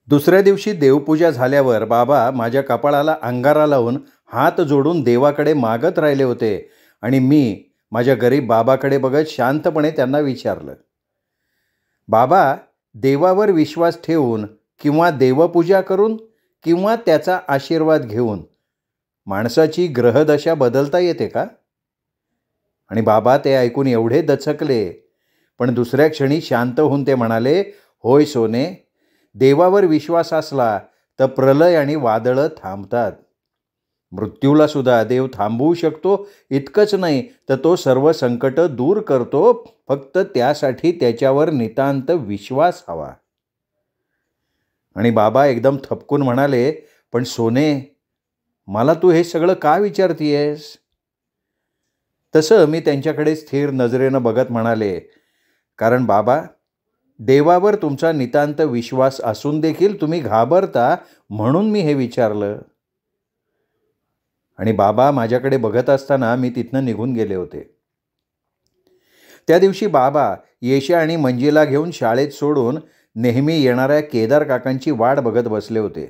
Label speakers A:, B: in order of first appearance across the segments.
A: दुसऱ्या दिवशी देवपूजा झाल्यावर बाबा माझ्या कपाळाला अंगारा लावून हात जोडून देवाकडे मागत राहिले होते आणि मी माझ्या गरीब बाबाकडे बघत शांतपणे त्यांना विचारलं, बाबा, देवावर विश्वास ठेवून किंवा देवपूजा करून किंवा त्याचा आशीर्वाद घेऊन माणसाची ग्रहदशा बदलता येते का? आणि बाबा ते ऐकून एवढे दचकले, पण दुसऱ्या क्षणी शांत होऊन ते म्हणाले, होय सोने, देवावर विश्वास असला तर प्रलय आणि वादळं थांबतात. मृत्यूला सुद्धा देव थांबवू शकतो. इतकंच नाही तर तो सर्व संकट दूर करतो. फक्त त्यासाठी त्याच्यावर नितांत विश्वास हवा. आणि बाबा एकदम थपकून म्हणाले, पण सोने, मला तू हे सगळं का विचारतीयस? तसं मी त्यांच्याकडे स्थिर नजरेनं बघत म्हणाले, कारण बाबा, देवावर तुमचा नितांत विश्वास असून देखील तुम्ही घाबरता म्हणून मी हे विचारलं. आणि बाबा माझ्याकडे बघत असताना मी तिथनं निघून गेले होते. त्या दिवशी बाबा येशा आणि मंजीला घेऊन शाळेत सोडून नेहमी येणाऱ्या केदार काकांची वाट बघत बसले होते.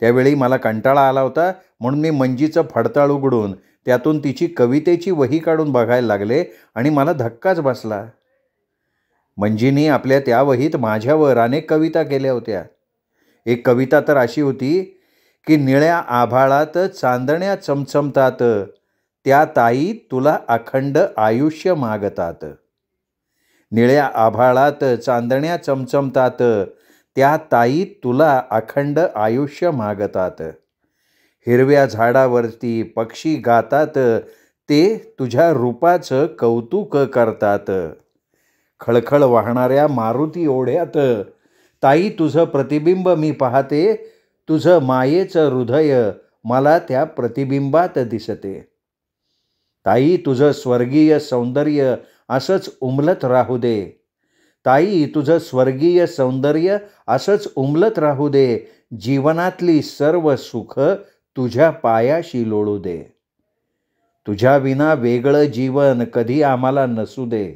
A: त्यावेळी मला कंटाळा आला होता म्हणून मी मंजीचं फडताळ उघडून त्यातून तिची कवितेची वही काढून बघायला लागले आणि मला धक्काच बसला. मंजीनी आपल्या त्या वहीत माझ्यावर अनेक कविता केल्या होत्या. एक कविता तर अशी होती की निळ्या आभाळात चांदण्या चमचमतात, त्या ताई तुला अखंड आयुष्य मागतात. निळ्या आभाळात चांदण्या चमचमतात, त्या ताई तुला अखंड आयुष्य मागतात. हिरव्या झाडावरती पक्षी गातात, ते तुझ्या रूपाचं कौतुक करतात. खळखळ वाहणाऱ्या मारुती ओढ्यात ताई तुझं प्रतिबिंब मी पाहते, तुझं मायेचं हृदय मला त्या प्रतिबिंबात दिसते. ताई तुझं स्वर्गीय सौंदर्य असंच उमलत राहू दे. ताई तुझं स्वर्गीय सौंदर्य असंच उमलत राहू दे. जीवनातली सर्व सुख तुझ्या पायाशी लोळू दे. तुझ्या विना वेगळं जीवन कधी आम्हाला नसू दे.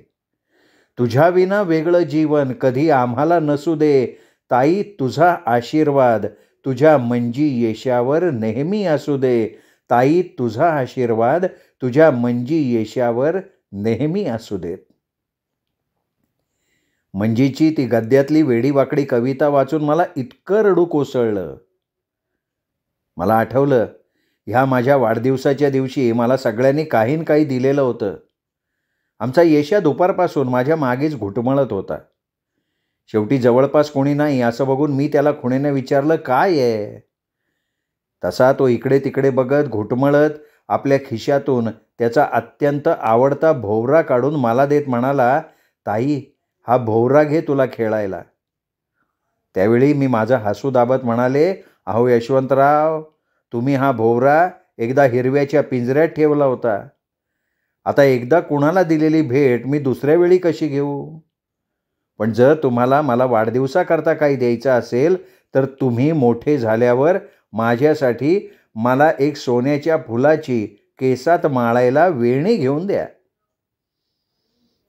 A: तुझ्या विना वेगळं जीवन कधी आम्हाला नसू दे. ताई तुझा आशीर्वाद तुझ्या मंजी येशावर नेहमी असू दे. ताई तुझा आशीर्वाद तुझ्या मंजी येशावर नेहमी असू देत. मंजीची ती गद्यातली वेडीवाकडी कविता वाचून मला इतकं रडू कोसळलं. मला आठवलं, ह्या माझ्या वाढदिवसाच्या दिवशी मला सगळ्यांनी काही न काही दिलेलं होतं. आमचा येशा दुपारपासून माझ्या मागेच घुटमळत होता. शेवटी जवळपास कोणी नाही असं बघून मी त्याला खुणेनं विचारलं, काय आहे? तसा तो इकडे तिकडे बघत घुटमळत आपल्या खिशातून त्याचा अत्यंत आवडता भोवरा काढून मला देत म्हणाला, ताई, हा भोवरा घे तुला खेळायला. त्यावेळी मी माझं हसू दाबत म्हणाले, अहो यशवंतराव, तुम्ही हा भोवरा एकदा हिरव्याच्या पिंजऱ्यात ठेवला होता. आता एकदा कुणाला दिलेली भेट मी दुसऱ्या वेळी कशी घेऊ? पण जर तुम्हाला मला वाढदिवसाकरता काही द्यायचं असेल तर तुम्ही मोठे झाल्यावर माझ्यासाठी मला एक सोन्याच्या फुलाची केसात माळायला वेणी घेऊन द्या.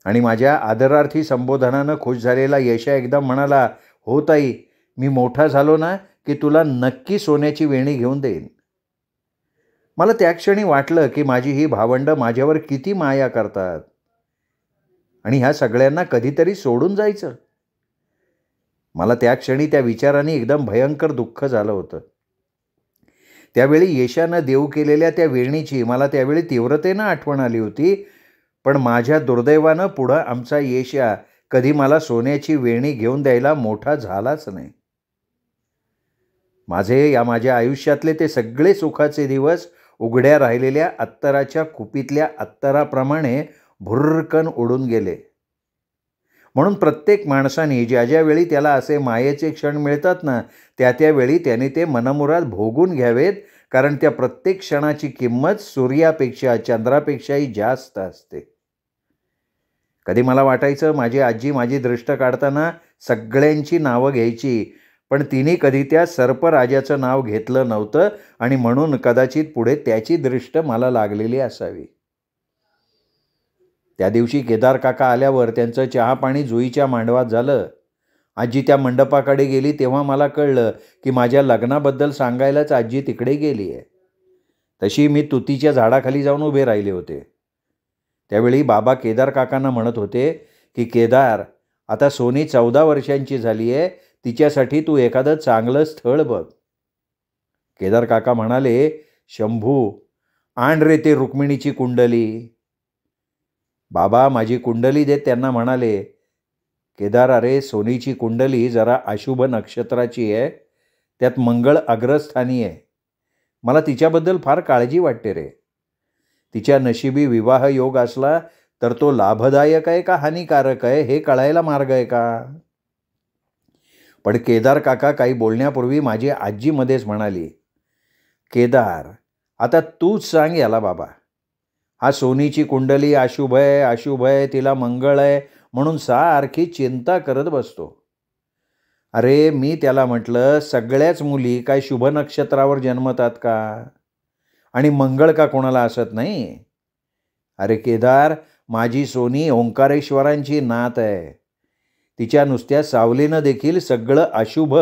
A: आणि माझ्या आदरार्थी संबोधनानं खुश झालेला यशा एकदम म्हणाला, हो ताई, मी मोठा झालो ना की तुला नक्की सोन्याची वेणी घेऊन देईन. मला त्या क्षणी वाटलं की माझी ही भावंडं माझ्यावर किती माया करतात आणि ह्या सगळ्यांना कधीतरी सोडून जायचं. मला त्या क्षणी त्या विचाराने एकदम भयंकर दुःख झालं होतं. त्यावेळी येशानं देऊ केलेल्या त्या वेणीची मला त्यावेळी तीव्रतेनं आठवण आली होती. पण माझ्या दुर्दैवानं पुढं आमचा येशा कधी मला सोन्याची वेणी घेऊन द्यायला मोठा झालाच नाही. माझ्या आयुष्यातले ते सगळे सुखाचे दिवस उघड्या राहिलेल्या अत्तराच्या कुपीतल्या अत्तराप्रमाणे भुर्रकन उडून गेले. म्हणून प्रत्येक माणसाने ज्या ज्या वेळी त्याला असे मायेचे क्षण मिळतात ना, त्या त्यावेळी त्याने ते मनमुराद भोगून घ्यावेत, कारण त्या प्रत्येक क्षणाची किंमत सूर्यापेक्षा चंद्रापेक्षाही जास्त असते. कधी मला वाटायचं माझी आजी माझी दृष्ट काढताना सगळ्यांची नावं घ्यायची, पण तिने कधी त्या सर्पराजाचं नाव घेतलं नव्हतं आणि म्हणून कदाचित पुढे त्याची दृष्ट मला लागलेली असावी. त्या दिवशी केदार काका आल्यावर त्यांचं चहापाणी जुईच्या मांडवात झालं. आजी त्या मंडपाकडे गेली तेव्हा मला कळलं की माझ्या लग्नाबद्दल सांगायलाच आजी तिकडे गेली आहे. तशी मी तुतीच्या झाडाखाली जाऊन उभे राहिले होते. त्यावेळी बाबा केदार काकांना म्हणत होते की केदार, आता सोनी 14 वर्षांची झाली आहे, तिच्यासाठी तू एखादं चांगलं स्थळ बघ. केदार काका म्हणाले, शंभू, आण रे ते रुक्मिणीची कुंडली. बाबा माझी कुंडली देत त्यांना म्हणाले, केदार, अरे सोनीची कुंडली जरा अशुभ नक्षत्राची आहे, त्यात मंगळ अग्रस्थानी आहे. मला तिच्याबद्दल फार काळजी वाटते रे. तिच्या नशिबी विवाह योग असला तर तो लाभदायक आहे का हानिकारक आहे हे कळायला मार्ग आहे का? पण केदार काका काही बोलण्यापूर्वी माझी आजी मध्येच म्हणाली, केदार, आता तूच सांग याला बाबा. हा सोनीची कुंडली अशुभ आहे, अशुभ आहे, तिला मंगळ आहे म्हणून सारखी चिंता करत बसतो. अरे मी त्याला म्हटलं, सगळ्याच मुली काय शुभ नक्षत्रावर जन्मतात का? आणि मंगळ का कोणाला असत नाही? अरे केदार, माझी सोनी ओंकारेश्वरांची नात आहे. तिच्या नुसत्या सावलीनं देखील सगळं अशुभ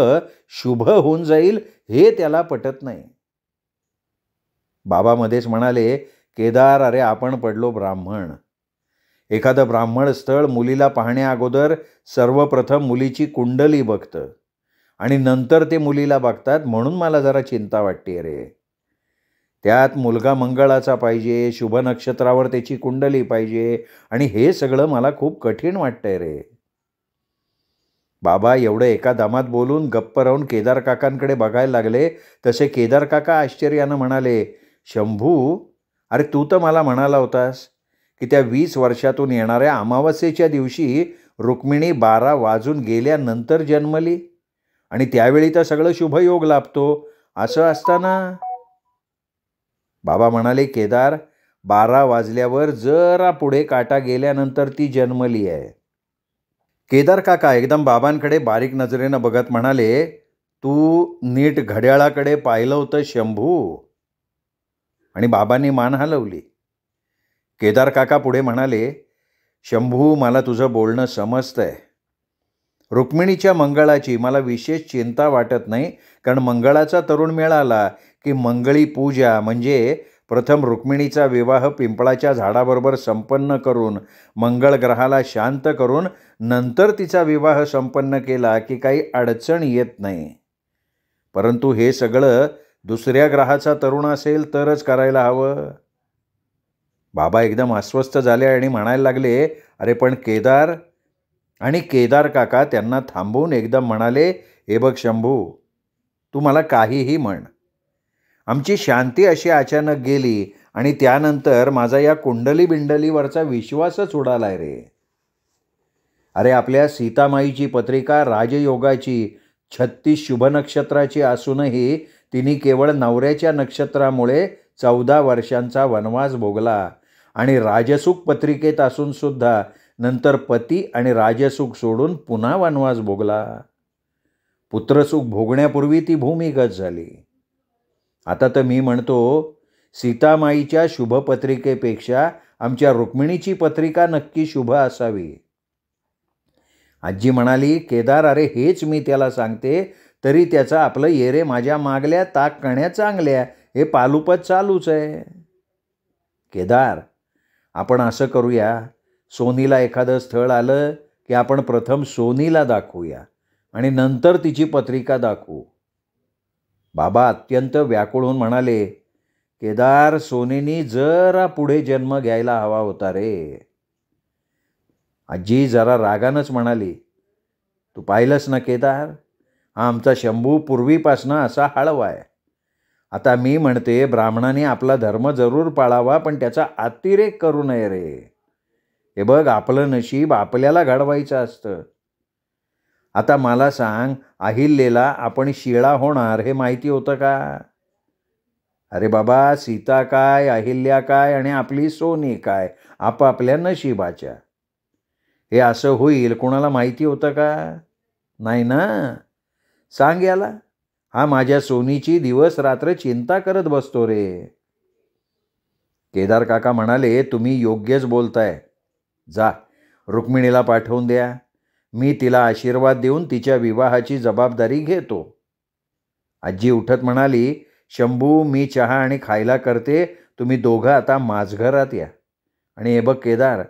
A: शुभ होऊन जाईल हे त्याला पटत नाही. बाबा मध्येच म्हणाले, केदार, अरे आपण पडलो ब्राह्मण. एखादं ब्राह्मण स्थळ मुलीला पाहण्या अगोदर सर्वप्रथम मुलीची कुंडली बघतं आणि नंतर ते मुलीला बघतात, म्हणून मला जरा चिंता वाटते रे. त्यात मुलगा मंगळाचा पाहिजे, शुभ नक्षत्रावर त्याची कुंडली पाहिजे आणि हे सगळं मला खूप कठीण वाटतंय रे. बाबा एवढं एका दमात बोलून गप्प राहून केदार काकांकडे बघायला लागले. तसे केदार काका आश्चर्यानं म्हणाले, शंभू, अरे तू तर मला म्हणाला होतास की त्या 20 वर्षातून येणाऱ्या अमावस्येच्या दिवशी रुक्मिणी 12 वाजून गेल्यानंतर जन्मली आणि त्यावेळी तर सगळं शुभयोग लाभतो, असं असताना? बाबा म्हणाले, केदार, 12 वाजल्यावर जरा पुढे काटा गेल्यानंतर ती जन्मली आहे. केदार काका एकदम बाबांकडे बारीक नजरेनं बघत म्हणाले, तू नीट घड्याळाकडे पाहिलं होतं शंभू? आणि बाबांनी मान हलवली. केदार काका पुढे म्हणाले, शंभू, मला तुझं बोलणं समजतंय. रुक्मिणीच्या मंगळाची मला विशेष चिंता वाटत नाही, कारण मंगळाचा तरुण मिळाला की मंगळी पूजा म्हणजे प्रथम रुक्मिणीचा विवाह पिंपळाच्या झाडाबरोबर संपन्न करून मंगळ ग्रहाला शांत करून नंतर तिचा विवाह संपन्न केला की काही अडचण येत नाही. परंतु हे सगळं दुसऱ्या ग्रहाचा तरुण असेल तरच करायला हवं. बाबा एकदम अस्वस्थ झाले आणि म्हणायला लागले, अरे पण केदार. आणि केदार काका त्यांना थांबवून एकदम म्हणाले, हे बघ शंभू, तू मला काहीही म्हण, आमची शांती अशी अचानक गेली आणि त्यानंतर माझा या कुंडली बिंडलीवरचा विश्वासच उडालाय रे. अरे आपल्या सीतामाईची पत्रिका राजयोगाची 36 शुभ नक्षत्राची असूनही तिने केवळ नवऱ्याच्या नक्षत्रामुळे 14 वर्षांचा वनवास भोगला आणि राजसुख पत्रिकेत असून सुद्धा नंतर पती आणि राजसुख सोडून पुन्हा वनवास भोगला. पुत्रसुख भोगण्यापूर्वी ती भूमिगत झाली. आता तर मी म्हणतो, सीतामाईच्या शुभपत्रिकेपेक्षा आमच्या रुक्मिणीची पत्रिका नक्की शुभ असावी. आजी म्हणाली, केदार, अरे हेच मी त्याला सांगते, तरी त्याचा आपलं येरे माझ्या मागल्या ताक कण्या चांगल्या हे पालुपत चालूच आहे. केदार, आपण असं करूया, सोनीला एखादं स्थळ आलं की आपण प्रथम सोनीला दाखवूया आणि नंतर तिची पत्रिका दाखवू. बाबा अत्यंत व्याकुळ होऊन म्हणाले, केदार, सोनीनी जरा पुढे जन्म घ्यायला हवा होता रे. आजी जरा रागानंच म्हणाली, तू पाहिलंस ना केदार, हा आमचा शंभू पूर्वीपासनं असा हळवा आहे. आता मी म्हणते, ब्राह्मणाने आपला धर्म जरूर पाळावा, पण त्याचा अतिरेक करू नये रे. हे बघ, आपलं नशीब आपल्याला घडवायचं असतं. आता मला सांग, अहिल्याला आपण शिळा होणार हे माहिती होतं का? अरे बाबा, सीता काय, अहिल्या काय आणि आपली सोनी काय, आपापल्या नशिबाच्या. हे असं होईल कोणाला माहिती होतं का? नाही ना. सांग याला, हा माझ्या सोनीची दिवस रात्र चिंता करत बसतो रे. केदार काका म्हणाले, तुम्ही योग्यच बोलताय. जा, रुक्मिणीला पाठवून द्या. मी तिला आशीर्वाद देऊन तिच्या विवाहाची जबाबदारी घेतो. आजी उठत म्हणाली, शंभू, मी चहा आणि खायला करते, तुम्ही दोघं आता माझघरात या. आणि हे बघ केदार,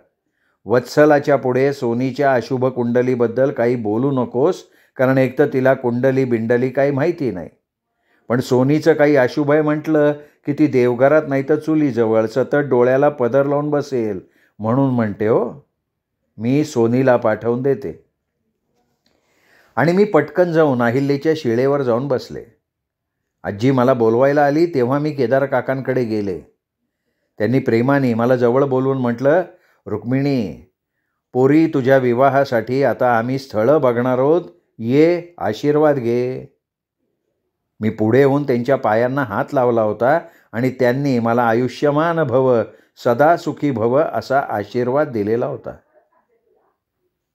A: वत्सलाच्या पुढे सोनीच्या अशुभ कुंडलीबद्दल काही बोलू नकोस, कारण एक तर तिला कुंडली बिंडली काही माहिती नाही. पण सोनीचं काही अशुभ आहे म्हटलं की ती देवघरात नाही तर चुलीजवळ सतत डोळ्याला पदर लावून बसेल. म्हणून म्हणते हो, मी सोनीला पाठवून देते. आणि मी पटकन जाऊन अहिल्याच्या शिळेवर जाऊन बसले. आजी मला बोलवायला आली तेव्हा मी केदार काकांकडे गेले. त्यांनी प्रेमाने मला जवळ बोलवून म्हटलं, रुक्मिणी, पोरी, तुझ्या विवाहासाठी आता आम्ही स्थळं बघणार आहोत, ये, आशीर्वाद घे. मी पुढे होऊन त्यांच्या पायांना हात लावला होता आणि त्यांनी मला आयुष्यमान भव, सदा सुखी भव असा आशीर्वाद दिलेला होता.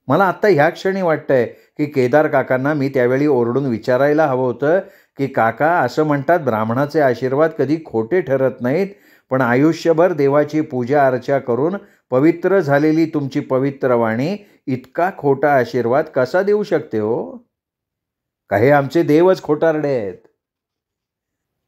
A: मला आत्ता ह्या क्षणी वाटतंय की केदार काकांना मी त्यावेळी ओरडून विचारायला हवं होतं की काका, असं म्हणतात ब्राह्मणाचे आशीर्वाद कधी खोटे ठरत नाहीत, पण आयुष्यभर देवाची पूजा अर्चा करून पवित्र झालेली तुमची पवित्र वाणी इतका खोटा आशीर्वाद कसा देऊ शकते हो? काही आमचे देवच खोटारडे आहेत.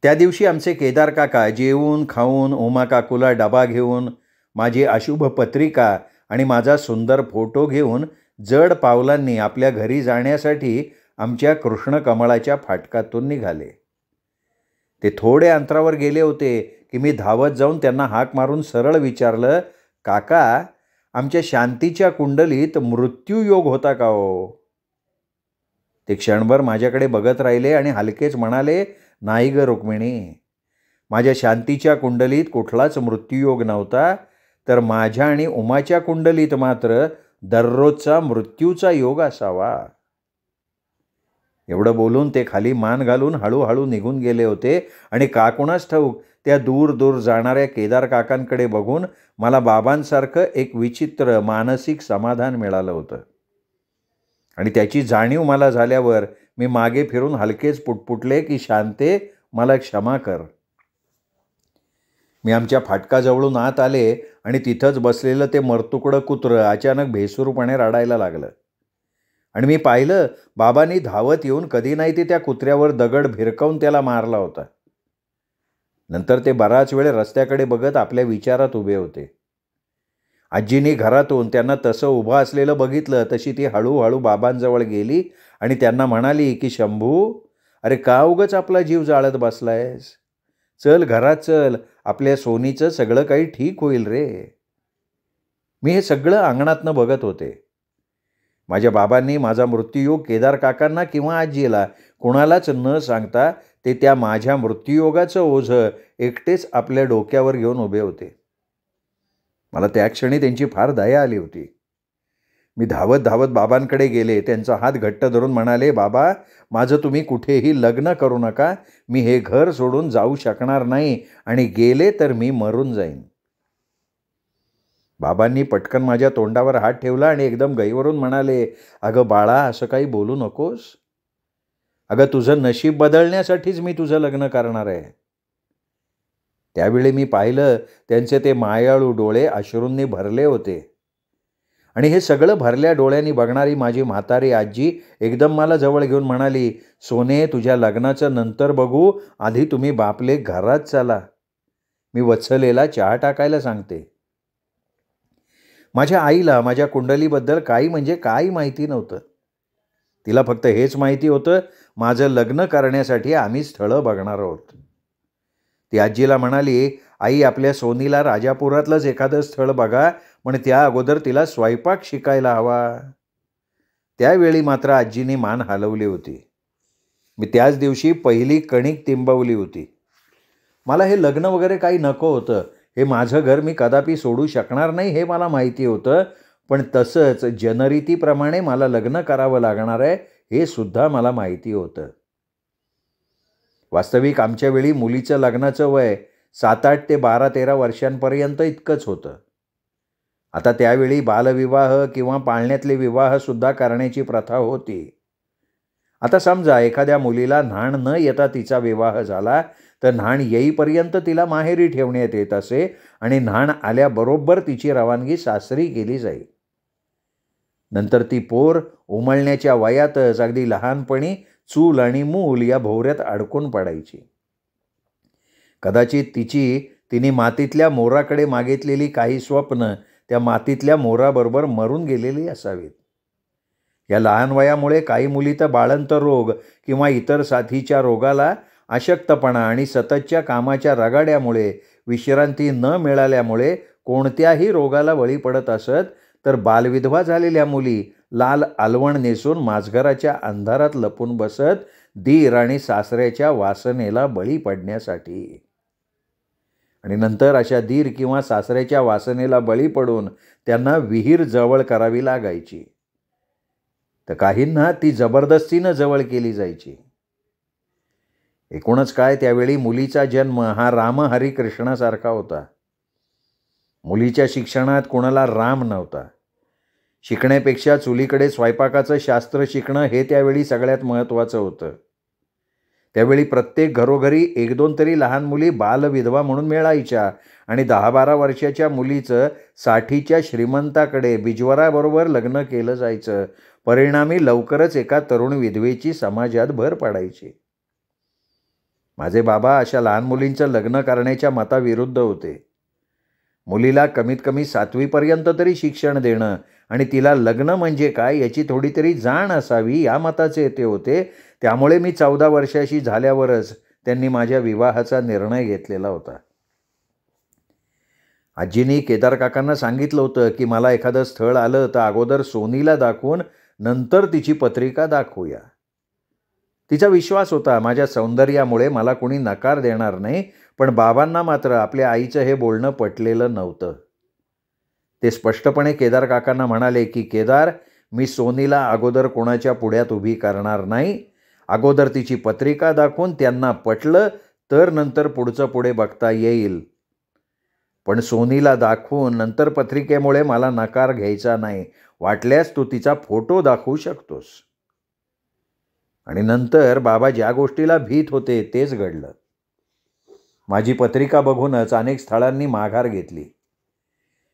A: त्या दिवशी आमचे केदार काका जेवून खाऊन उमा काकूला डबा घेऊन माझी अशुभ पत्रिका आणि माझा सुंदर फोटो घेऊन जड पावलांनी आपल्या घरी जाण्यासाठी आमच्या कृष्णकमळाच्या फाटकातून निघाले. ते थोडे अंतरावर गेले होते की मी धावत जाऊन त्यांना हाक मारून सरळ विचारलं, काका, आमच्या शांतीच्या कुंडलीत मृत्यूयोग होता का हो? ते क्षणभर माझ्याकडे बघत राहिले आणि हलकेच म्हणाले, नाही ग रुक्मिणी, माझ्या शांतीच्या कुंडलीत कुठलाच मृत्यूयोग नव्हता, तर माझ्या आणि उमाच्या कुंडलीत मात्र दररोजचा मृत्यूचा योग असावा. एवढं बोलून ते खाली मान घालून हळूहळू निघून गेले होते आणि का कुणास ठाऊक त्या दूर दूर जाणाऱ्या केदार काकांकडे बघून मला बाबांसारखं एक विचित्र मानसिक समाधान मिळालं होतं. आणि त्याची जाणीव मला झाल्यावर मी मागे फिरून हलकेच पुटपुटले की शांते, मला क्षमा कर. मी आमच्या फाटकाजवळून आत आले आणि तिथंच बसलेलं ते मरतुकडं कुत्रं अचानक भेसूरपणे रडायला लागलं. आणि मी पाहिलं, बाबांनी धावत येऊन कधी नाही ते त्या कुत्र्यावर दगड भिरकावून त्याला मारला होता. नंतर ते बराच वेळ रस्त्याकडे बघत आपल्या विचारात उभे होते. आजीनी घरातून त्यांना तसं उभं असलेलं बघितलं तशी ती हळूहळू बाबांजवळ गेली आणि त्यांना म्हणाली की शंभू, अरे का उगच आपला जीव जाळत बसलायस? चल घरात चल, आपल्या सोनीचं सगळं काही ठीक होईल रे. मी हे सगळं अंगणातनं बघत होते. माझ्या बाबांनी माझा मृत्यूयोग केदार काकांना किंवा आजीला कुणालाच न सांगता ते त्या माझ्या मृत्यूयोगाचं ओझं एकटेच आपल्या डोक्यावर घेऊन उभे होते. मला त्या क्षणी त्यांची फार दया आली होती. मी धावत धावत बाबांकडे गेले, त्यांचा हात घट्ट धरून म्हणाले, बाबा, माझं तुम्ही कुठेही लग्न करू नका. मी हे घर सोडून जाऊ शकणार नाही आणि गेले तर मी मरून जाईन. बाबांनी पटकन माझ्या तोंडावर हात ठेवला आणि एकदम गैवरून म्हणाले, अगं बाळा, असं काही बोलू नकोस. अगं तुझं नशीब बदलण्यासाठीच मी तुझं लग्न करणार आहे. त्यावेळी मी पाहिलं, त्यांचे ते मायाळू डोळे अश्रूंनी भरले होते. आणि हे सगळं भरल्या डोळ्यांनी बघणारी माझी म्हातारी आजी एकदम मला जवळ घेऊन म्हणाली, सोने, तुझ्या लग्नाचं नंतर बघू, आधी तुम्ही बापले घरात चला. मी वत्सलेला चहा टाकायला सांगते. माझ्या आईला माझ्या कुंडलीबद्दल काही म्हणजे काही माहिती नव्हतं. तिला फक्त हेच माहिती होतं, माझं लग्न करण्यासाठी आम्ही स्थळं बघणार आहोत. ती आजीला म्हणाली, आई, आपल्या सोनीला राजापुरातलंच एखादं स्थळ बघा, पण त्या अगोदर तिला स्वयंपाक शिकायला हवा. त्यावेळी मात्र आजीने मान हलवली होती. मी त्याच दिवशी पहिली कणिक तिंबवली होती. मला हे लग्न वगैरे काही नको होतं. हे माझं घर मी कदापि सोडू शकणार नाही हे मला माहिती होतं, पण तसंच जनरीतीप्रमाणे मला लग्न करावं लागणार आहे हे सुद्धा मला माहिती होतं. वास्तविक आमच्या वेळी मुलीचं लग्नाचं वय 7-8 ते 12-13 वर्षांपर्यंत इतकंच होतं. आता त्यावेळी बालविवाह किंवा पाळण्यातले विवाहसुद्धा करण्याची प्रथा होती. आता समजा एखाद्या मुलीला न्हाण न येता तिचा विवाह झाला तर न्हाण येईपर्यंत तिला माहेरी ठेवण्यात येत असे आणि न्हाण आल्याबरोबर तिची रवानगी सासरी केली जाई. नंतर ती पोर उमलण्याच्या वयातच अगदी लहानपणी चूल आणि मूल या भोवऱ्यात अडकून पडायची. कदाचित तिने मातीतल्या मोराकडे मागितलेली काही स्वप्न त्या मातीतल्या मोराबरोबर मरून गेलेली असावीत. या लहान वयामुळे काही मुली तर बाळंत रोग किंवा इतर साथीच्या रोगाला, अशक्तपणा आणि सततच्या कामाच्या रगाड्यामुळे, विश्रांती न मिळाल्यामुळे कोणत्याही रोगाला बळी पडत असत. तर बालविधवा झालेल्या मुली लाल आलवण नेसून माझघराच्या अंधारात लपून बसत दीर आणि सासऱ्याच्या वासनेला बळी पडण्यासाठी. आणि नंतर अशा दीर किंवा सासऱ्याच्या वासनेला बळी पडून त्यांना विहीर जवळ करावी लागायची. तर काहींना ती जबरदस्तीनं जवळ केली जायची. एकूणच काय, त्यावेळी मुलीचा जन्म हा राम हरी कृष्णासारखा होता. मुलीच्या शिक्षणात कोणाला राम नव्हता. शिकण्यापेक्षा चुलीकडे स्वयंपाकाचं शास्त्र शिकणं हे त्यावेळी सगळ्यात महत्त्वाचं होतं. त्यावेळी प्रत्येक घरोघरी 1-2 तरी लहान मुली बालविधवा म्हणून मिळायच्या आणि 10-12 वर्षाच्या मुलीचं साठीच्या श्रीमंताकडे बिजवराबरोबर लग्न केलं जायचं. परिणामी लवकरच एका तरुण विधवेची समाजात भर पडायची. माझे बाबा अशा लहान मुलींचं लग्न करण्याच्या मताविरुद्ध होते. मुलीला कमीत कमी 7वीपर्यंत तरी शिक्षण देणं आणि तिला लग्न म्हणजे काय याची थोडी तरी जाण असावी या मताचे ते होते. त्यामुळे मी 14 वर्षाची झाल्यावरच त्यांनी माझ्या विवाहाचा निर्णय घेतलेला होता. आजींनी केदार काकांना सांगितलं होतं की मला एखादं स्थळ आलं तर अगोदर सोनीला दाखवून नंतर तिची पत्रिका दाखवूया. तिचा विश्वास होता माझ्या सौंदर्यामुळे मला कोणी नकार देणार नाही. पण बाबांना मात्र आपल्या आईचं हे बोलणं पटलेलं नव्हतं. ते स्पष्टपणे केदार काकांना म्हणाले की केदार, मी सोनीला अगोदर कोणाच्या पुढ्यात उभी करणार नाही. अगोदर तिची पत्रिका दाखवून त्यांना पटलं तर नंतर पुढचं पुढे बघता येईल. पण सोनीला दाखवून नंतर पत्रिकेमुळे मला नकार घ्यायचा नाही. वाटल्यास तू तिचा फोटो दाखवू शकतोस. आणि नंतर बाबा ज्या गोष्टीला भीत होते तेच घडलं. माझी पत्रिका बघूनच अनेक स्थळांनी माघार घेतली.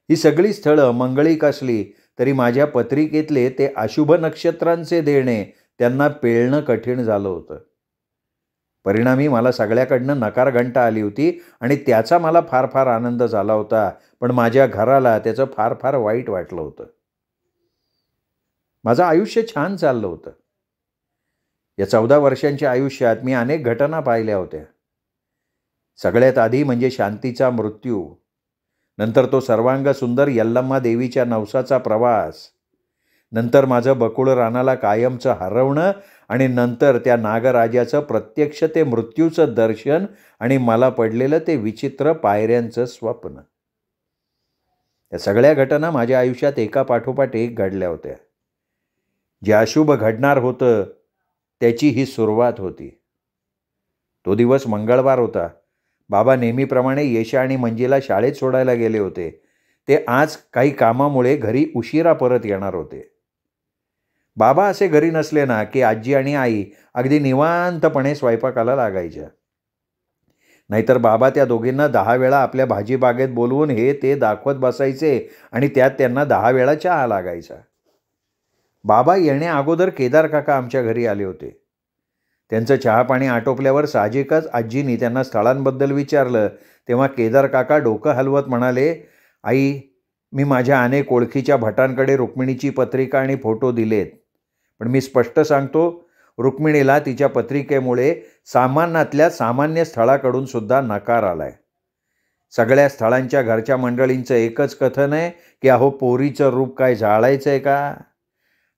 A: ही सगळी स्थळं मंगळीक असली तरी माझ्या पत्रिकेतले ते अशुभ नक्षत्रांचे देणे त्यांना पेलणं कठीण झालं होतं. परिणामी मला सगळ्याकडनं नकार घंटा आली होती आणि त्याचा मला फार फार आनंद झाला होता. पण माझ्या घराला त्याचं फार फार वाईट वाटलं होतं. माझं आयुष्य छान चाललं होतं. या 14 वर्षांच्या आयुष्यात मी अनेक घटना पाहिल्या होत्या. सगळ्यात आधी म्हणजे शांतीचा मृत्यू, नंतर तो सर्वांग सुंदर यल्लम्मा देवीच्या नवसाचा प्रवास, नंतर माझं बकुळ रानाला कायमचं हरवणं आणि नंतर त्या नागराजाचं प्रत्यक्ष ते मृत्यूचं दर्शन आणि मला पडलेलं ते विचित्र पायऱ्यांचं स्वप्न. या सगळ्या घटना माझ्या आयुष्यात एका पाठोपाठ एक घडल्या होत्या. जे अशुभ घडणार होतं त्याची ही सुरुवात होती. तो दिवस मंगळवार होता. बाबा नेहमीप्रमाणे येशा आणि मंजीला शाळेत सोडायला गेले होते. ते आज काही कामामुळे घरी उशिरा परत येणार होते. बाबा असे घरी नसले ना की आजी आणि आई अगदी निवांतपणे स्वयंपाकाला लागायच्या. नाहीतर बाबा त्या दोघींना 10 वेळा आपल्या भाजीबागेत बोलवून हे ते दाखवत बसायचे आणि त्यात त्यांना 10 वेळा चहा लागायचा. बाबा येण्या अगोदर केदार काका आमच्या घरी आले होते. त्यांचं चहापाणी आटोपल्यावर साहजिकच आजींनी त्यांना स्थळांबद्दल विचारलं. तेव्हा केदार काका डोकं हलवत म्हणाले, आई, मी माझ्या अनेक ओळखीच्या भटांकडे रुक्मिणीची पत्रिका आणि फोटो दिलेत. पण मी स्पष्ट सांगतो, रुक्मिणीला तिच्या पत्रिकेमुळे सामान्यातल्या सामान्य स्थळाकडून सुद्धा नकार आलाय. सगळ्या स्थळांच्या घरच्या मंडळींचं एकच कथन आहे की अहो पोरीचं रूप काय जाळायचं आहे का?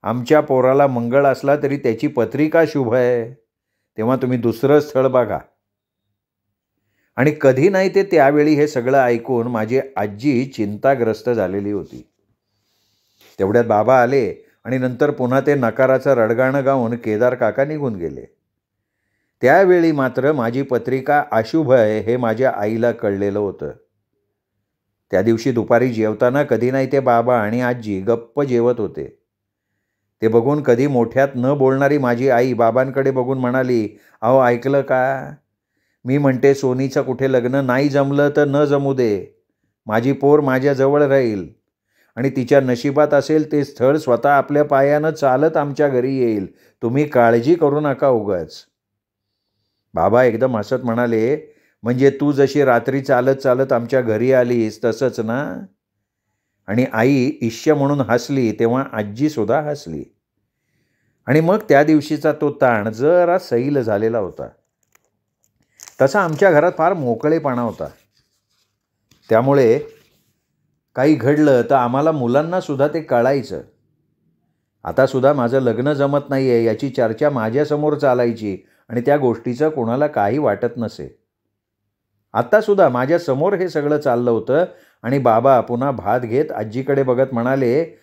A: आमच्या पोराला मंगळ असला तरी त्याची पत्रिका शुभ आहे. तेव्हा तुम्ही दुसरं स्थळ बघा. आणि कधी नाही ते त्यावेळी हे सगळं ऐकून माझी आजी चिंताग्रस्त झालेली होती. तेवढ्यात बाबा आले आणि नंतर पुन्हा ते नकाराचं रडगाणं गाऊन केदार काका निघून गेले. त्यावेळी मात्र माझी पत्रिका अशुभ आहे हे माझ्या आईला कळलेलं होतं. त्या दिवशी दुपारी जेवताना कधी नाही ते बाबा आणि आजी गप्प जेवत होते. ते बघून कधी मोठ्यात न बोलणारी माझी आई बाबांकडे बघून म्हणाली, अहो ऐकलं का? मी म्हणते सोनीचं कुठे लग्न नाही जमलं तर न जमू दे. माझी पोर माझ्याजवळ राहील आणि तिच्या नशिबात असेल ते स्थळ स्वतः आपल्या पायानं चालत आमच्या घरी येईल. तुम्ही काळजी करू नका उगाच. बाबा एकदम हसत म्हणाले, म्हणजे तू जशी रात्री चालत चालत आमच्या घरी आलीस तसंच ना? आणि आई ईष्य म्हणून हसली तेव्हा आजीसुद्धा हसली. आणि मग त्या दिवशीचा तो ताण जरा सैल झालेला होता. तसा आमच्या घरात फार मोकळेपणा होता. त्यामुळे काही घडलं तर आम्हाला मुलांनासुद्धा ते कळायचं. आतासुद्धा माझं लग्न जमत नाही आहे याची चर्चा माझ्यासमोर चालायची आणि त्या गोष्टीचं कोणाला काही वाटत नसे. आत्तासुद्धा माझ्यासमोर हे सगळं चाललं होतं आणि बाबा पुन्हा भात घेत आजीकडे बघत म्हणाले,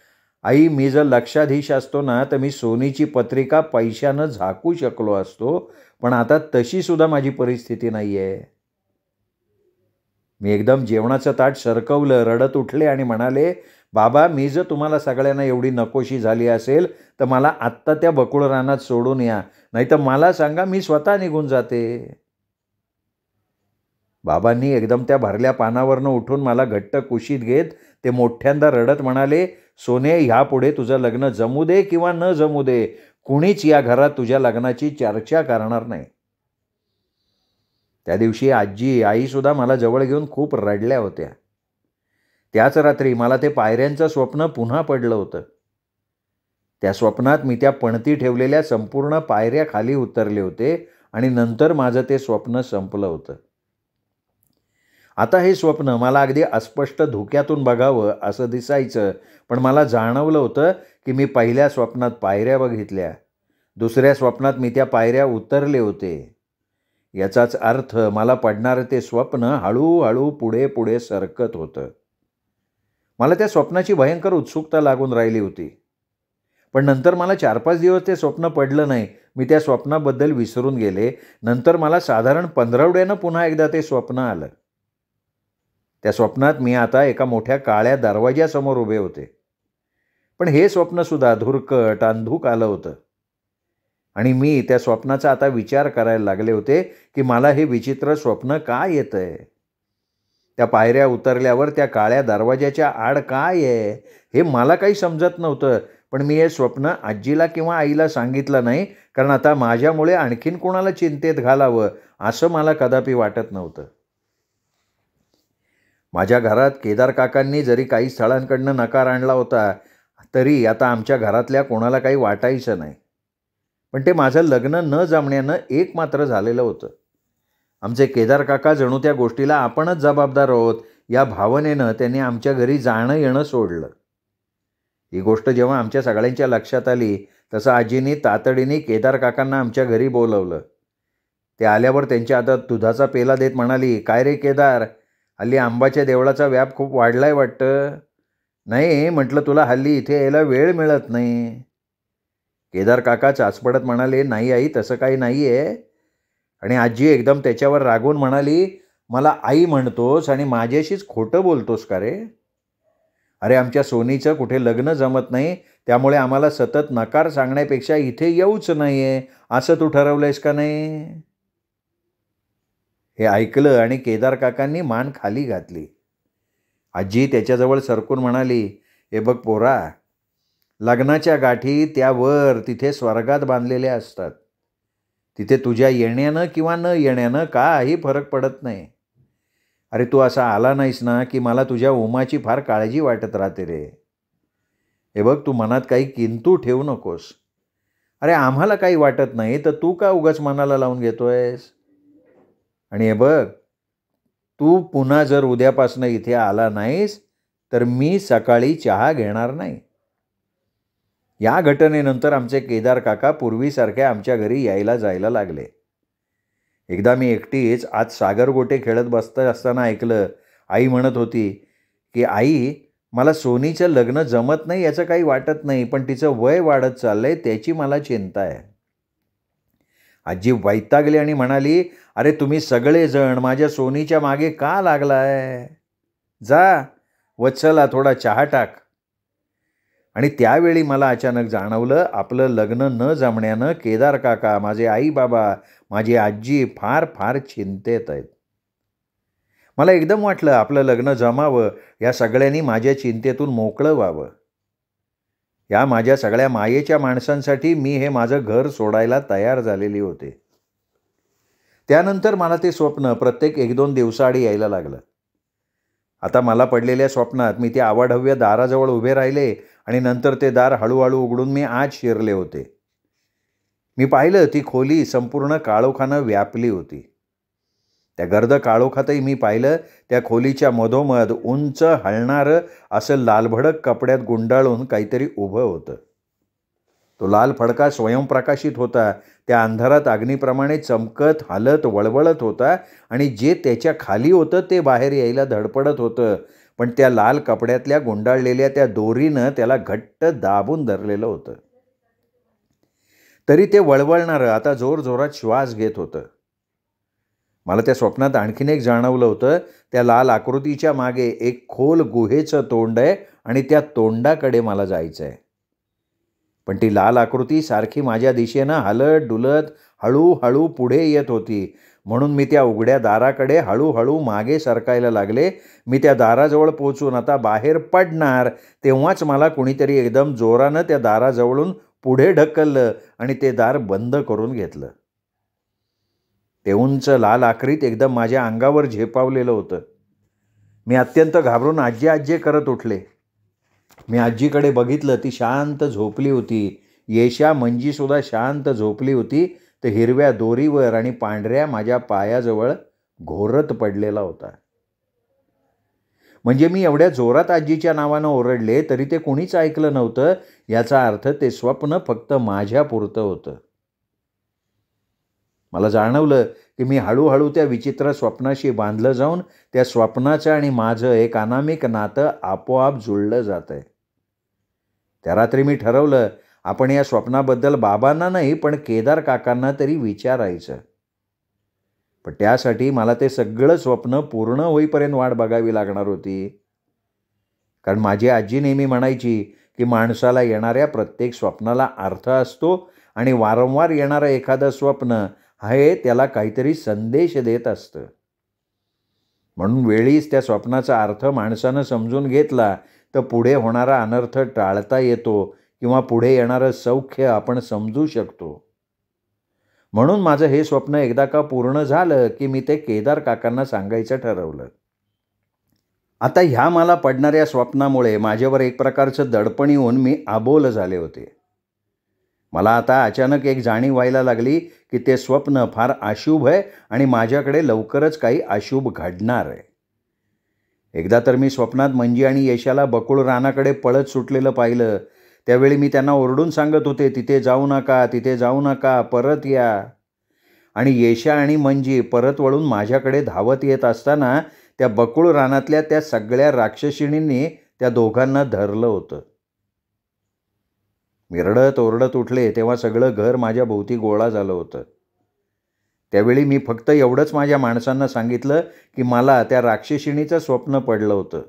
A: आई मी जर लक्षाधीश असतो ना तर मी सोनीची पत्रिका पैशानं झाकू शकलो असतो, पण आता तशीसुद्धा माझी परिस्थिती नाही आहे. मी एकदम जेवणाचं ताट सरकवलं, रडत उठले आणि म्हणाले, बाबा मी जर तुम्हाला सगळ्यांना एवढी नकोशी झाली असेल तर मला आत्ता त्या बकुळ रानात सोडून या, नाहीतर मला सांगा मी स्वतः निघून जाते. बाबांनी एकदम त्या भरल्या पानावरनं उठून मला घट्ट कुशीत घेत ते मोठ्यांदा रडत म्हणाले, सोने ह्यापुढे तुझं लग्न जमू दे किंवा न जमू दे, कुणीच या घरात तुझ्या लग्नाची चर्चा करणार नाही. त्या दिवशी आजी आईसुद्धा मला जवळ घेऊन खूप रडल्या होत्या. त्याच रात्री मला ते पायऱ्यांचं स्वप्न पुन्हा पडलं होतं. त्या स्वप्नात मी त्या पणती ठेवलेल्या संपूर्ण पायऱ्या खाली उतरले होते आणि नंतर माझं ते स्वप्न संपलं होतं. आता हे स्वप्न मला अगदी अस्पष्ट धुक्यातून बघावं असं दिसायचं, पण मला जाणवलं होतं की मी पहिल्या स्वप्नात पायऱ्या बघितल्या, दुसऱ्या स्वप्नात मी त्या पायऱ्या उतरले होते. याचाच अर्थ मला पडणारं ते स्वप्न हळूहळू पुढे पुढे सरकत होतं. मला त्या स्वप्नाची भयंकर उत्सुकता लागून राहिली होती. पण नंतर मला 4-5 दिवस ते स्वप्न पडलं नाही. मी त्या स्वप्नाबद्दल विसरून गेले. नंतर मला साधारण 15 पुन्हा एकदा ते स्वप्न आलं. त्या स्वप्नात मी आता एका मोठ्या काळ्या दरवाजासमोर उभे होते. पण हे स्वप्नसुद्धा धुरकट अंधुक आलं होतं. आणि मी त्या स्वप्नाचा आता विचार करायला लागले होते की मला हे विचित्र स्वप्न का येतंय? त्या पायऱ्या उतरल्यावर त्या काळ्या दरवाजाच्या आड काय आहे हे मला काही समजत नव्हतं. पण मी हे स्वप्न आजीला किंवा आईला सांगितलं नाही, कारण आता माझ्यामुळे आणखीन कोणाला चिंतेत घालावं असं मला कदापि वाटत नव्हतं. माझ्या घरात केदार काकांनी जरी काही स्थळांकडनं नकार आणला होता, तरी आता आमच्या घरातल्या कोणाला काही वाटायचं नाही. पण ते माझं लग्न न जमण्यानं एक मात्र झालेलं होतं. आमचे केदार काका जणू त्या गोष्टीला आपणच जबाबदार आहोत या भावनेनं त्यांनी आमच्या घरी जाणं येणं सोडलं. ही गोष्ट जेव्हा आमच्या सगळ्यांच्या लक्षात आली तसं आजीनी तातडीने केदार काकांना आमच्या घरी बोलवलं. ते आल्यावर त्यांच्या हातात दुधाचा पेला देत म्हणाली, काय रे केदार, हल्ली आंबाच्या देवळाचा व्याप खूप वाढलाय वाटतं? नाही म्हटलं, तुला हल्ली इथे यायला वेळ मिळत नाही. केदार काका चाचपडत म्हणाले, नाही आई तसं काही नाही आहे. आणि आजी एकदम त्याच्यावर रागवून म्हणाली, मला आई म्हणतोस आणि माझ्याशीच खोटं बोलतोस का रे? अरे आमच्या सोनीचं कुठे लग्न जमत नाही, त्यामुळे आम्हाला सतत नकार सांगण्यापेक्षा इथे येऊच नाही आहे असं तू ठरवलंयस का नाही? हे ऐकलं आणि केदार काकांनी मान खाली घातली. आजी त्याच्याजवळ सरकून म्हणाली, हे बघ पोरा, लग्नाच्या गाठी त्यावर तिथे स्वर्गात बांधलेल्या असतात. तिथे तुझ्या येण्यानं किंवा न येण्यानं काही फरक पडत नाही. अरे तू असा आला नाहीस ना की मला तुझ्या उमाची फार काळजी वाटत राहते रे. हे बघ, तू मनात काही किंतु ठेवू नकोस. अरे आम्हाला काही वाटत नाही तर तू का उगाच मनाला लावून घेतोयस? आणि हे बघ, तू पुन्हा जर उद्यापासून इथे आला नाहीस तर मी सकाळी चहा घेणार नाही. या घटनेनंतर आमचे केदार काका पूर्वीसारखे आमच्या घरी यायला जायला लागले. एकदा मी एकटीच आज सागरगोटे खेळत बसत असताना ऐकलं. आई म्हणत होती की आई, मला सोनीचं लग्न जमत नाही याचं काही वाटत नाही, पण तिचं वय वाढत चाललंय त्याची मला चिंता आहे. आजी वैतागली आणि म्हणाली, अरे तुम्ही सगळेजण माझ्या सोनीच्या मागे का लागलाय? जा वत्सला थोडा चहा टाक. आणि त्यावेळी मला अचानक जाणवलं, आपलं लग्न न जमण्यानं केदार काका, माझे आई बाबा, माझी आजी फार फार चिंतेत आहेत. मला एकदम वाटलं आपलं लग्न जमावं, या सगळ्यांनी माझ्या चिंतेतून मोकळं व्हावं. या माझ्या सगळ्या मायेच्या माणसांसाठी मी हे माझं घर सोडायला तयार झालेली होते. त्यानंतर मला ते स्वप्न प्रत्येक 1-2 दिवसाआडी यायला लागलं. आता मला पडलेल्या स्वप्नात मी त्या अवाढव्य दाराजवळ उभे राहिले आणि नंतर ते दार हळूहळू उघडून मी आत शिरले होते. मी पाहिलं ती खोली संपूर्ण काळोखानं व्यापली होती. त्या गर्द काळोखातही मी पाहिलं त्या खोलीच्या मधोमध उंच हलणारं असं लालभडक कपड्यात गुंडाळून काहीतरी उभं होतं. तो लाल फडका स्वयंप्रकाशित होता. त्या अंधारात अग्नीप्रमाणे चमकत, हालत, वळवळत होता आणि जे त्याच्या खाली होतं ते बाहेर यायला धडपडत होतं. पण त्या लाल कपड्यातल्या गुंडाळलेल्या त्या दोरीनं त्याला घट्ट दाबून धरलेलं होतं. तरी ते वळवळणारं आता जोरजोरात श्वास घेत होतं. मला त्या स्वप्नात आणखीन एक जाणवलं होतं. त्या लाल आकृतीच्या मागे एक खोल गुहेचं तोंड आहे आणि त्या तोंडाकडे मला जायचं आहे. पण ती लाल आकृती सारखी माझ्या दिशेनं हलत डुलत हळूहळू पुढे येत होती. म्हणून मी त्या उघड्या दाराकडे हळूहळू मागे सरकायला लागले. मी त्या दाराजवळ पोचून आता बाहेर पडणार तेव्हाच मला कुणीतरी एकदम जोरानं त्या दाराजवळून पुढे ढकललं आणि ते दार बंद करून घेतलं. ते उंच लाल आकृती एकदम माझ्या अंगावर झेपावलेलं होतं. मी अत्यंत घाबरून आज्जे आज्जे करत उठले. मी आजीकडे बघितलं, ती शांत झोपली होती. येशा मंजीसुद्धा शांत झोपली होती. ते हिरव्या दोरीवर आणि पांढऱ्या माझ्या पायाजवळ घोरत पडलेला होता. म्हणजे मी एवढ्या जोरात आजीच्या नावानं ओरडले तरी ते कोणीच ऐकलं नव्हतं. याचा अर्थ ते स्वप्न फक्त माझ्यापुरतं होतं. मला जाणवलं की मी हळूहळू त्या विचित्र स्वप्नाशी बांधलं जाऊन त्या स्वप्नाचं आणि माझं एक अनामिक नातं आपोआप जुळलं जात आहे. त्या रात्री मी ठरवलं आपण या स्वप्नाबद्दल बाबांना नाही पण केदार काकांना तरी विचारायचं. पण त्यासाठी मला ते सगळं स्वप्न पूर्ण होईपर्यंत वाट बघावी लागणार होती. कारण माझी आजी नेहमी म्हणायची की माणसाला येणाऱ्या प्रत्येक स्वप्नाला अर्थ असतो आणि वारंवार येणारं एखादं स्वप्न हे त्याला काहीतरी संदेश देत असतं. म्हणून वेळीच त्या स्वप्नाचा अर्थ माणसानं समजून घेतला तर पुढे होणारा अनर्थ टाळता येतो किंवा पुढे येणारं सौख्य आपण समजू शकतो. म्हणून माझं हे स्वप्न एकदा का पूर्ण झालं की मी ते केदार काकांना सांगायचं ठरवलं. आता ह्या मला पडणाऱ्या स्वप्नामुळे माझ्यावर एक प्रकारचं दडपण येऊन मी अबोल झाले होते. मला आता अचानक एक जाणीव व्हायला लागली की ते स्वप्न फार अशुभ आहे आणि माझ्याकडे लवकरच काही अशुभ घडणार आहे. एकदा तर मी स्वप्नात मंजी आणि यशाला बकुळ रानाकडे पळत सुटलेलं पाहिलं. त्यावेळी मी त्यांना ओरडून सांगत होते, तिथे जाऊ नका, तिथे जाऊ नका, परत या. आणि येशा आणि मंजी परत वळून माझ्याकडे धावत येत असताना त्या बकुळ रानातल्या त्या सगळ्या राक्षसिणींनी त्या दोघांना धरलं होतं. मी रडत ओरडत उठले तेव्हा सगळं घर माझ्या भोवती गोळा झालं होतं. त्यावेळी मी फक्त एवढंच माझ्या माणसांना सांगितलं की मला त्या राक्षसिणीचं स्वप्न पडलं होतं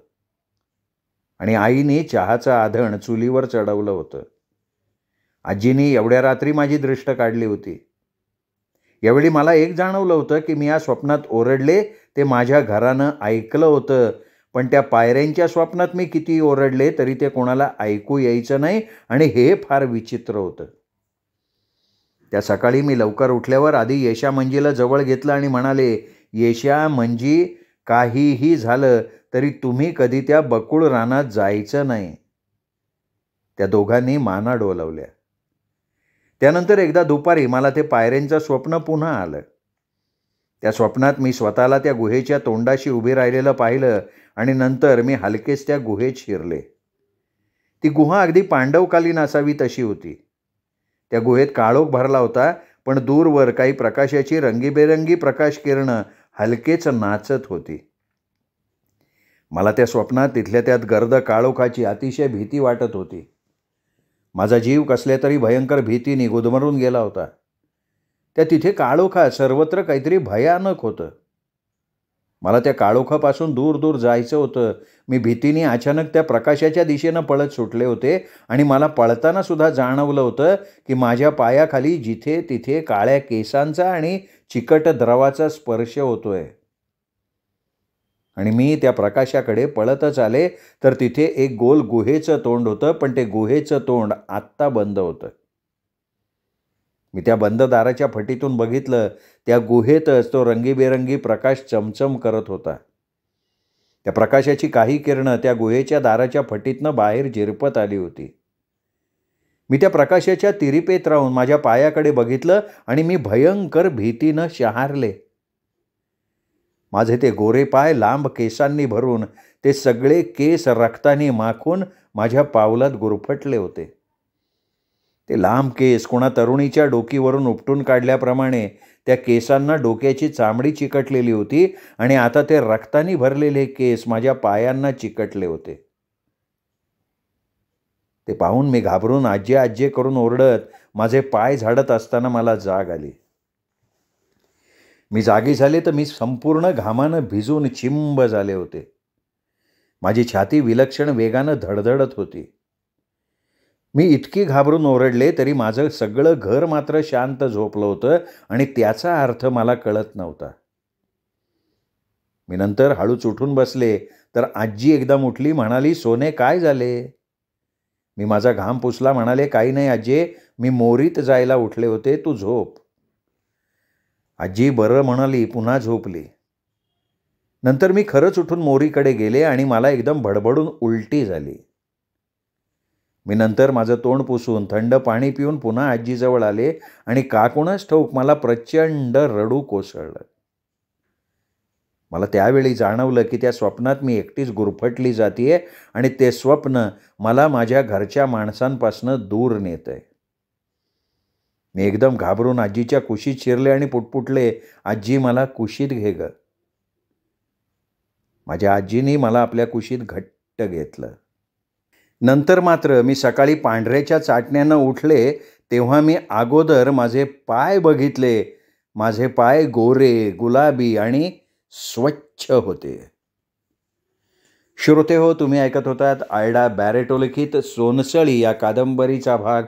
A: आणि आईने चहाचं आधण चुलीवर चढवलं होतं. आजीनी एवढ्या रात्री माझी दृष्ट काढली होती. यावेळी मला एक जाणवलं होतं की मी या स्वप्नात ओरडले ते माझ्या घरानं ऐकलं होतं. पण त्या पायऱ्यांच्या स्वप्नात मी किती ओरडले तरी ते कोणाला ऐकू यायचं नाही आणि हे फार विचित्र होतं. त्या सकाळी मी लवकर उठल्यावर आधी येशा मंजीला जवळ घेतलं आणि म्हणाले, येशा मंजी, काहीही झालं तरी तुम्ही कधी त्या बकुळ रानात जायचं नाही. त्या दोघांनी माना डोलावल्या. त्यानंतर एकदा दुपारी मला ते पायऱ्यांचं स्वप्न पुन्हा आलं. त्या स्वप्नात मी स्वतःला त्या गुहेच्या तोंडाशी उभे राहिलेलं पाहिलं आणि नंतर मी हलकेच त्या गुहेत शिरले. ती गुहा अगदी पांडवकालीन असावी तशी होती. त्या गुहेत काळोख भरला होता पण दूरवर काही प्रकाशाची रंगीबेरंगी प्रकाश किरणं हलकेच नाचत होती. मला त्या स्वप्नात तिथल्या त्यात गर्द काळोखाची अतिशय भीती वाटत होती. माझा जीव कसल्या तरी भयंकर भीतीने गुदमरून गेला होता. त्या तिथे काळोखात सर्वत्र काहीतरी भयानक होतं. मला त्या काळोखापासून दूर दूर जायचं होतं. मी भीतीने अचानक त्या प्रकाशाच्या दिशेनं पळत सुटले होते आणि मला पळताना सुद्धा जाणवलं होतं की माझ्या पायाखाली जिथे तिथे काळ्या केसांचा आणि चिकट द्रवाचा स्पर्श होतोय. आणि मी त्या प्रकाशाकडे पळतच आले तर तिथे एक गोल गुहेचं तोंड होतं, पण ते गुहेचं तोंड आत्ता बंद होतं. मी त्या बंद दाराच्या फटीतून बघितलं. त्या गुहेतच तो रंगीबेरंगी प्रकाश चमचम करत होता. त्या प्रकाशाची काही किरणं त्या गुहेच्या दाराच्या फटीतनं बाहेर झिरपत आली होती. मी त्या प्रकाशाच्या तिरिपेत राहून माझ्या पायाकडे बघितलं आणि मी भयंकर भीतीनं शहारले. माझे ते गोरे पाय लांब केसांनी भरून, ते सगळे केस रक्तानी माखून माझ्या पावलात गुरफटले होते. ते लांब केस कोणा तरुणीच्या डोकीवरून उपटून काढल्याप्रमाणे त्या केसांना डोक्याची चामडी चिकटलेली होती आणि आता ते रक्तानी भरलेले केस माझ्या पायांना चिकटले होते. ते पाहून मी घाबरून आज्जे आज्जे करून ओरडत माझे पाय झाडत असताना मला जाग आली. मी जागी झाले तर मी संपूर्ण घामानं भिजून चिंब झाले होते. माझी छाती विलक्षण वेगानं धडधडत होती. मी इतकी घाबरून ओरडले तरी माझं सगळं घर मात्र शांत झोपलं होतं आणि त्याचा अर्थ मला कळत नव्हता. मी नंतर हळूच उठून बसले तर आजी एकदम उठली, म्हणाली, "सोने, काय झाले?" मी माझा घाम पुसला, म्हणाले, "काही नाही आज्जे, मी मोरीत जायला उठले होते, तू झोप." आजी बरं म्हणाली, पुन्हा झोपली. नंतर मी खरंच उठून मोरीकडे गेले आणि मला एकदम भडभडून उलटी झाली. मी नंतर माझं तोंड पुसून थंड पाणी पिऊन पुन्हा आजीजवळ आले आणि का कुणास ठाऊक मला प्रचंड रडू कोसळलं. मला त्यावेळी जाणवलं की त्या स्वप्नात मी एकटीच गुरफटली जातीये आणि ते स्वप्न मला माझ्या घरच्या माणसांपासून दूर नेतंय. मी एकदम घाबरून आजीच्या कुशीत शिरले आणि पुटपुटले, "आजी, मला कुशीत घे गं." माझ्या आजीनी मला आपल्या कुशीत घट्ट घेतलं. नंतर मात्र मी सकाळी पांढऱ्याच्या चाटण्यानं उठले तेव्हा मी अगोदर माझे पाय बघितले. माझे पाय गोरे, गुलाबी आणि स्वच्छ होते. श्रोते हो, तुम्ही ऐकत होतात आयडा बॅरेटो लिखित सोनसळी या कादंबरीचा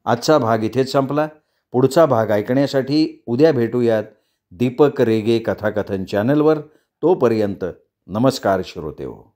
A: आजचा भाग इथेच संपला. पुढचा भाग ऐकण्यासाठी उद्या भेटूयात दीपक रेगे कथाकथन चॅनलवर. तोपर्यंत नमस्कार श्रोते हो.